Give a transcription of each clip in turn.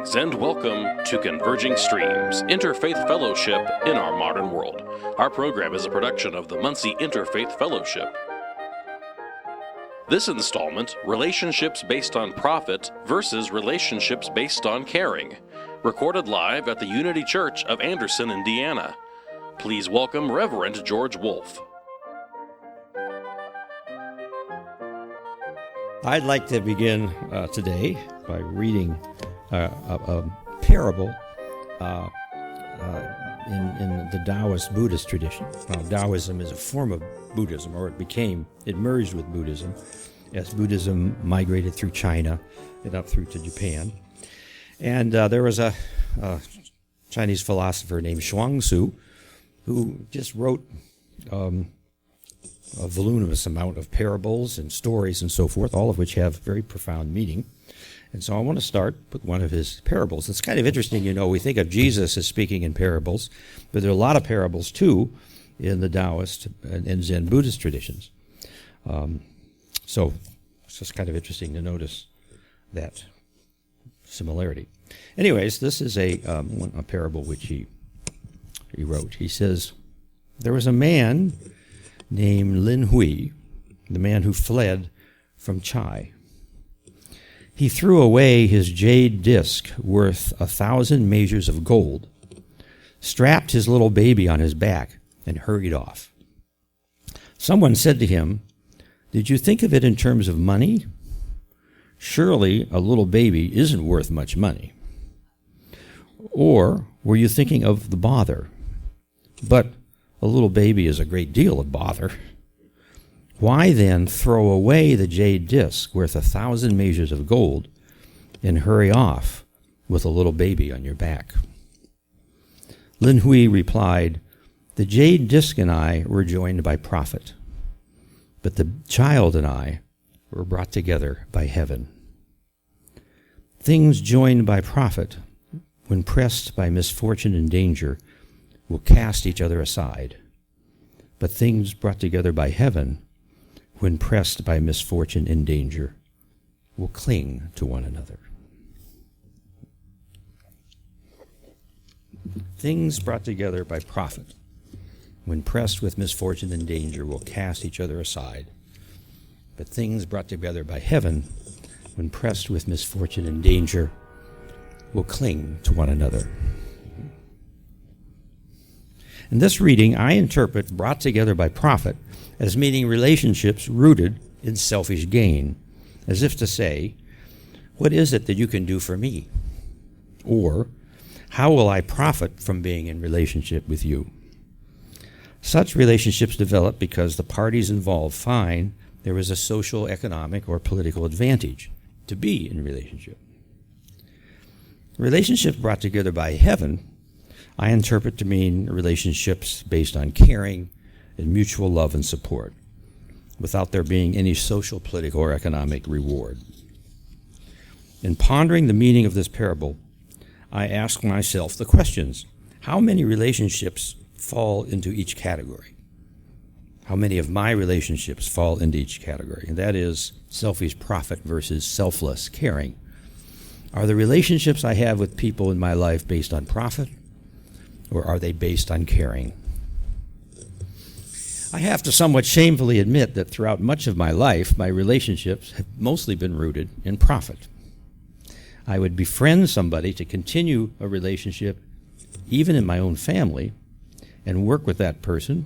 Greetings and welcome to Converging Streams, Interfaith Fellowship in Our Modern World. Our program is a production of the Muncie Interfaith Fellowship. This installment, Relationships Based on Profit versus Relationships Based on Caring, recorded live at the Unity Church of Anderson, Indiana. Please welcome Reverend George Wolf. I'd like to begin today by reading a parable in the Taoist Buddhist tradition. Taoism is a form of Buddhism, or it merged with Buddhism as Buddhism migrated through China and up through to Japan. And there was a Chinese philosopher named Shuangzi who just wrote a voluminous amount of parables and stories and so forth, all of which have very profound meaning. And so I want to start with one of his parables. It's kind of interesting, we think of Jesus as speaking in parables, but there are a lot of parables, too, in the Taoist and Zen Buddhist traditions. So it's just kind of interesting to notice that similarity. Anyways, this is a parable which he wrote. He says, there was a man named Lin Hui, the man who fled from Chai. He threw away his jade disc worth 1,000 measures of gold, strapped his little baby on his back, and hurried off. Someone said to him, "Did you think of it in terms of money? Surely a little baby isn't worth much money. Or were you thinking of the bother? But a little baby is a great deal of bother. Why then throw away the jade disc worth 1,000 measures of gold and hurry off with a little baby on your back?" Lin Hui replied, "The jade disc and I were joined by profit, but the child and I were brought together by heaven. Things joined by profit, when pressed by misfortune and danger, will cast each other aside, but things brought together by heaven, when pressed by misfortune and danger, will cling to one another." Things brought together by profit, when pressed with misfortune and danger, will cast each other aside, but things brought together by heaven, when pressed with misfortune and danger, will cling to one another. In this reading, I interpret brought together by profit as meaning relationships rooted in selfish gain, as if to say, what is it that you can do for me? Or, how will I profit from being in relationship with you? Such relationships develop because the parties involved find there is a social, economic, or political advantage to be in relationship. Relationships brought together by heaven I interpret to mean relationships based on caring and mutual love and support, without there being any social, political, or economic reward. In pondering the meaning of this parable, I ask myself the questions: how many relationships fall into each category? How many of my relationships fall into each category? And that is selfish profit versus selfless caring. Are the relationships I have with people in my life based on profit, or are they based on caring? I have to somewhat shamefully admit that throughout much of my life, my relationships have mostly been rooted in profit. I would befriend somebody to continue a relationship, even in my own family, and work with that person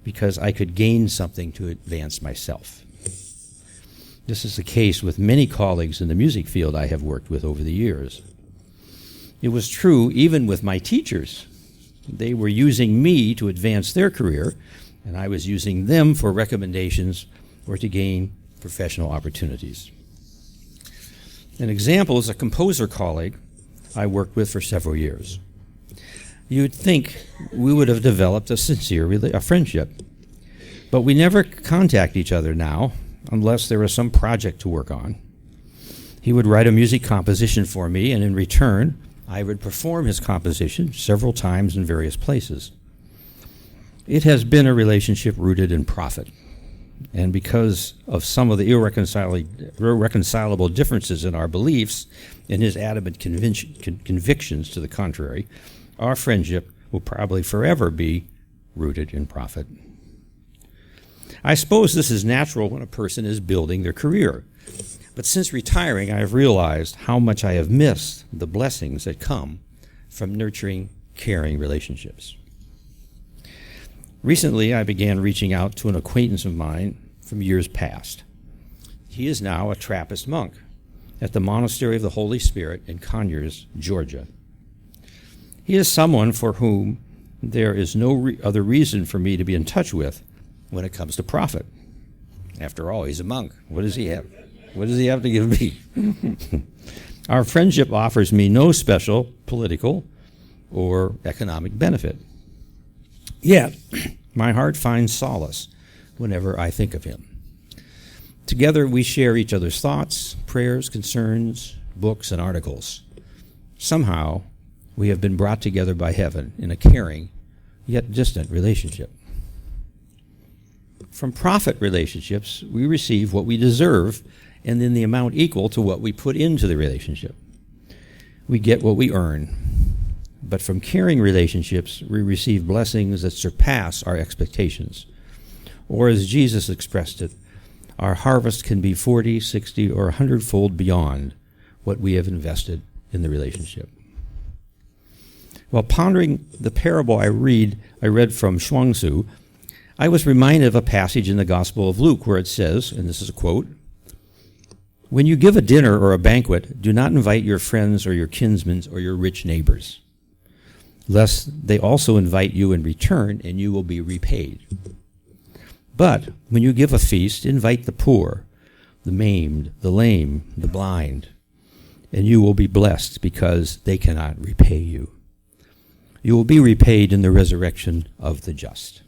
because I could gain something to advance myself. This is the case with many colleagues in the music field I have worked with over the years. It was true even with my teachers. They were using me to advance their career, and I was using them for recommendations or to gain professional opportunities. An example is a composer colleague I worked with for several years. You'd think we would have developed a sincere friendship, but we never contact each other now unless there is some project to work on. He would write a music composition for me, and in return, I would perform his composition several times in various places. It has been a relationship rooted in profit. And because of some of the irreconcilable differences in our beliefs and his adamant convictions to the contrary, our friendship will probably forever be rooted in profit. I suppose this is natural when a person is building their career. But since retiring, I have realized how much I have missed the blessings that come from nurturing, caring relationships. Recently, I began reaching out to an acquaintance of mine from years past. He is now a Trappist monk at the Monastery of the Holy Spirit in Conyers, Georgia. He is someone for whom there is no other reason for me to be in touch with when it comes to profit. After all, he's a monk. What does he have? What does he have to give me? Our friendship offers me no special political or economic benefit. Yet, my heart finds solace whenever I think of him. Together, we share each other's thoughts, prayers, concerns, books, and articles. Somehow, we have been brought together by heaven in a caring, yet distant relationship. From profit relationships, we receive what we deserve and in the amount equal to what we put into the relationship. We get what we earn. But from caring relationships, we receive blessings that surpass our expectations. Or as Jesus expressed it, our harvest can be 40, 60, or 100-fold beyond what we have invested in the relationship. While pondering the parable I read from Shuangzi, I was reminded of a passage in the Gospel of Luke where it says, and this is a quote, "When you give a dinner or a banquet, do not invite your friends or your kinsmen or your rich neighbors, lest they also invite you in return and you will be repaid. But when you give a feast, invite the poor, the maimed, the lame, the blind, and you will be blessed because they cannot repay you. You will be repaid in the resurrection of the just."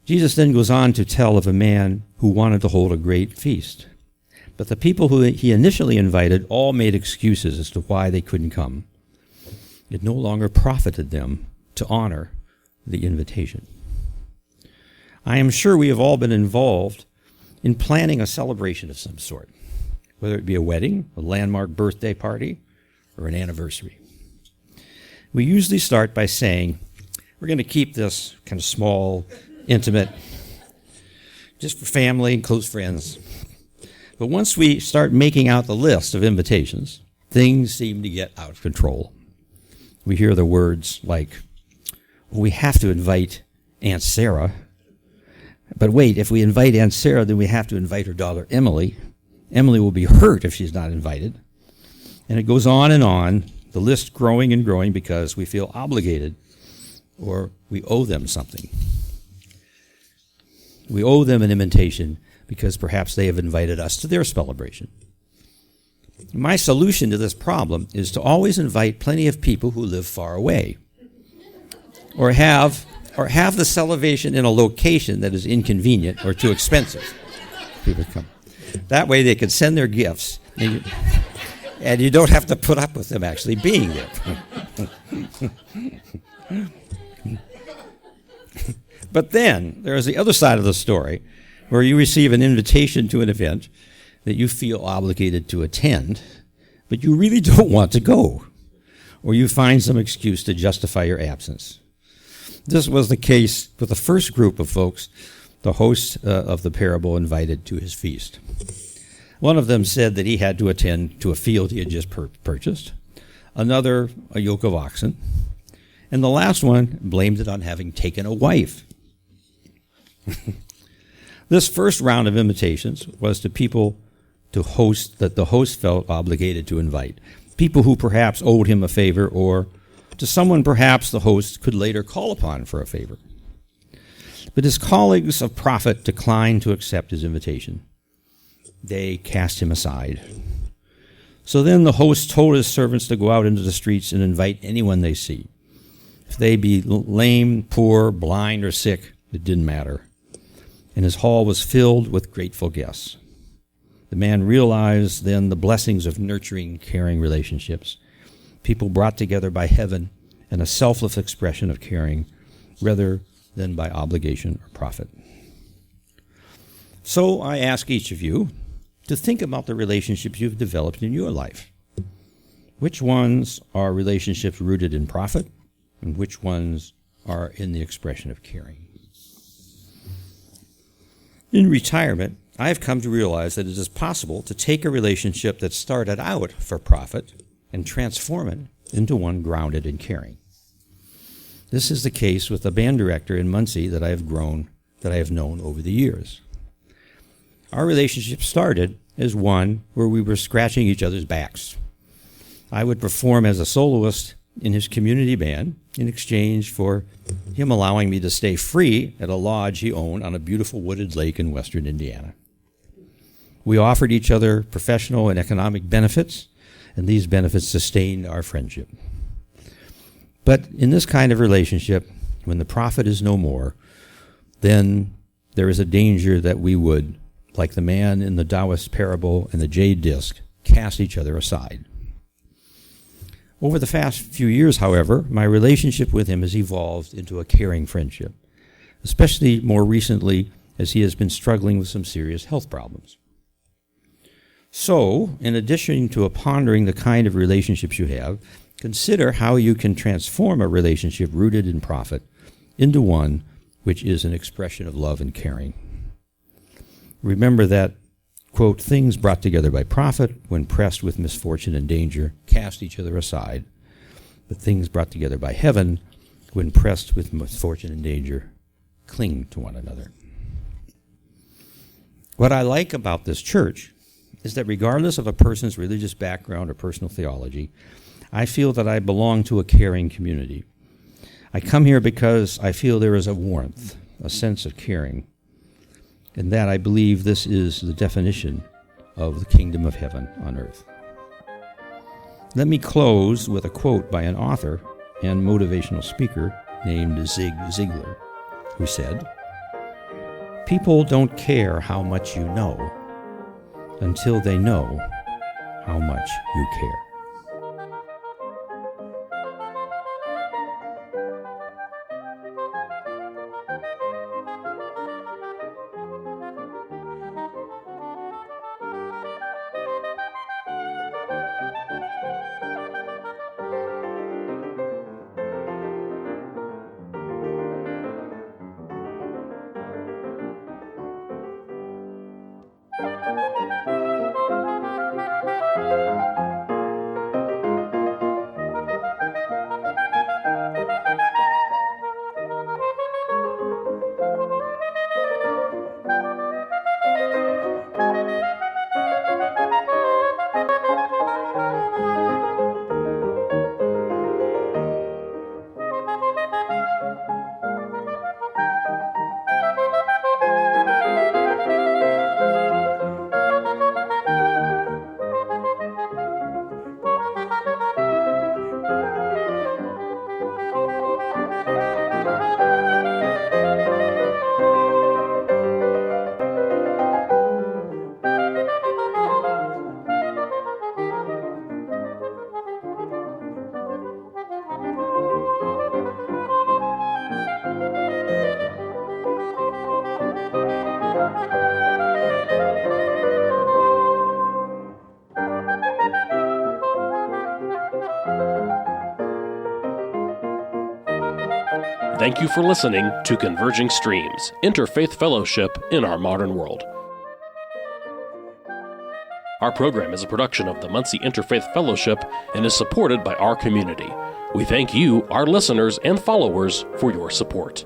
Jesus then goes on to tell of a man who wanted to hold a great feast. But the people who he initially invited all made excuses as to why they couldn't come. It no longer profited them to honor the invitation. I am sure we have all been involved in planning a celebration of some sort, whether it be a wedding, a landmark birthday party, or an anniversary. We usually start by saying, we're going to keep this kind of small, intimate, just for family and close friends. But once we start making out the list of invitations, things seem to get out of control. We hear the words like, we have to invite Aunt Sarah. But wait, if we invite Aunt Sarah, then we have to invite her daughter Emily. Emily will be hurt if she's not invited. And it goes on, the list growing and growing because we feel obligated or we owe them something. We owe them an invitation because perhaps they have invited us to their celebration. My solution to this problem is to always invite plenty of people who live far away or have the celebration in a location that is inconvenient or too expensive. People come. That way they can send their gifts and you don't have to put up with them actually being there. But then there is the other side of the story where you receive an invitation to an event that you feel obligated to attend, but you really don't want to go, or you find some excuse to justify your absence. This was the case with the first group of folks the host of the parable invited to his feast. One of them said that he had to attend to a field he had just purchased, another a yoke of oxen, and the last one blamed it on having taken a wife. This first round of invitations was to people to host that the host felt obligated to invite, people who perhaps owed him a favor, or to someone perhaps the host could later call upon for a favor. But his colleagues of profit declined to accept his invitation. They cast him aside. So then the host told his servants to go out into the streets and invite anyone they see. If they be lame, poor, blind, or sick, it didn't matter. And his hall was filled with grateful guests. The man realized then the blessings of nurturing, caring relationships, people brought together by heaven and a selfless expression of caring rather than by obligation or profit. So I ask each of you to think about the relationships you've developed in your life. Which ones are relationships rooted in profit, and which ones are in the expression of caring? In retirement, I have come to realize that it is possible to take a relationship that started out for profit and transform it into one grounded in caring. This is the case with the band director in Muncie that I have known over the years. Our relationship started as one where we were scratching each other's backs. I would perform as a soloist in his community band in exchange for him allowing me to stay free at a lodge he owned on a beautiful wooded lake in western Indiana. We offered each other professional and economic benefits, and these benefits sustained our friendship. But in this kind of relationship, when the profit is no more, then there is a danger that we would, like the man in the Taoist parable and the jade disc, cast each other aside. Over the past few years, however, my relationship with him has evolved into a caring friendship, especially more recently as he has been struggling with some serious health problems. So, in addition to pondering the kind of relationships you have, consider how you can transform a relationship rooted in profit into one which is an expression of love and caring. Remember that, quote, things brought together by profit, when pressed with misfortune and danger, cast each other aside. But things brought together by heaven, when pressed with misfortune and danger, cling to one another. What I like about this church is that regardless of a person's religious background or personal theology, I feel that I belong to a caring community. I come here because I feel there is a warmth, a sense of caring, and that I believe this is the definition of the kingdom of heaven on earth. Let me close with a quote by an author and motivational speaker named Zig Ziglar, who said, "People don't care how much you know until they know how much you care." Thank you for listening to Converging Streams, Interfaith Fellowship in Our Modern World. Our program is a production of the Muncie Interfaith Fellowship and is supported by our community. We thank you, our listeners and followers, for your support.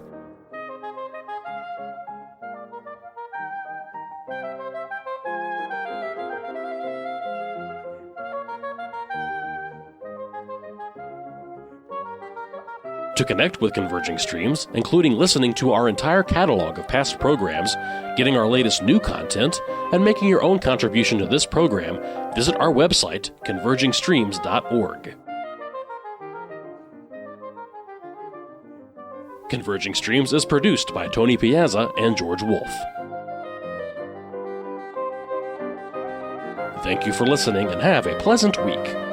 To connect with Converging Streams, including listening to our entire catalog of past programs, getting our latest new content, and making your own contribution to this program, visit our website, convergingstreams.org. Converging Streams is produced by Tony Piazza and George Wolf. Thank you for listening and have a pleasant week.